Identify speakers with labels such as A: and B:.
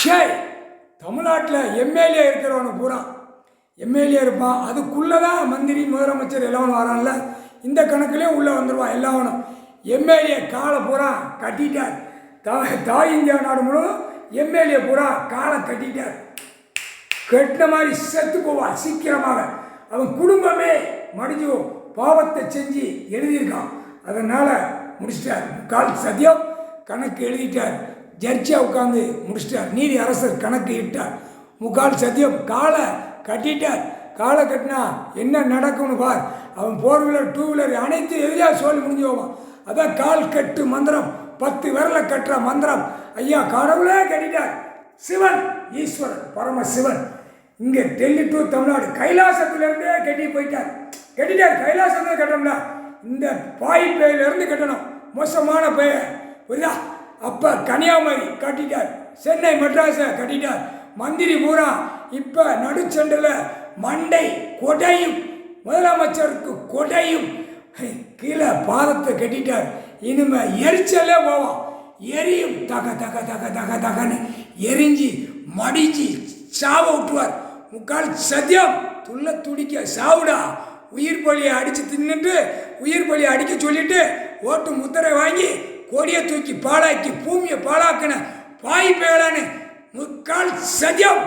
A: ஷேய் தமிழ்நாட்டில் எம்எல்ஏ இருக்கிறவனு பூரா எம்எல்ஏ இருப்பான். அதுக்குள்ளே தான் மந்திரி முதலமைச்சர் எல்லாம் வரான்ல, இந்த கணக்குலேயும் உள்ளே வந்துடுவான் எல்லாவனும். எம்எல்ஏ காலை பூரா கட்டிட்டார். தாய் இந்தியா நாடு முழுவதும் எம்எல்ஏ பூரா காலை கட்டிட்டார். கட்டின மாதிரி செத்து போவான் சீக்கிரமாக. அவன் குடும்பமே மடிஞ்சு பாவத்தை செஞ்சு எழுதியிருக்கான். அதனால் முடிச்சிட்டார். கால் சத்தியம் கணக்கு எழுதிட்டார். ஜட்ஜியாக உட்காந்து முடிச்சிட்டார். நீதி அரசர் கணக்கு இட்டார். முக்கால் சத்தியம் காலை கட்டிட்டார். காலை கட்டினா என்ன நடக்கும்னு பார். அவன் 4 வீலர் 2 வீலர் அனைத்து எதிரியாக சொல்லி முடிஞ்சு போவான். அதான் கால் கட்டு மந்திரம், 10 விரலை கட்டுற மந்திரம். ஐயா கடவுளே கட்டிட்டார். சிவன் ஈஸ்வரன் பரமசிவன் இங்கே டெல்லி டு தமிழ்நாடு கைலாசத்திலிருந்தே கட்டி போயிட்டார். கட்டிட்டார். கைலாசத்தில் கட்டணும்னா இந்த பாய் பேயிலிருந்து கட்டணும். மோசமான பெயர் புரியுதா? அப்போ கன்னியாகுமரி கட்டிட்டார். சென்னை மெட்ராஸை கட்டிட்டார். மந்திரி பூரா இப்போ நடுச்சண்டில் மண்டை கொடையும் முதலமைச்சருக்கு கொடையும் கீழே பாதத்தை கட்டிட்டார். இனிமே எரிச்சலே போவோம். எரியும் தக தக தக தக தகன்னு எரிஞ்சு மடிஞ்சு சாவ விட்டுவார். முக்கால் சத்தியம் துள்ள துடிக்க சாவுடா. உயிர் பலியை அடித்து தின்னுட்டு உயிர் பலியை அடிக்க சொல்லிட்டு ஓட்டு முத்திரை வாங்கி கொடியை தூக்கி பாழாக்கி பூமியை பாழாக்கின பாய் பேளான்னு முக்கால் சத்தியம்.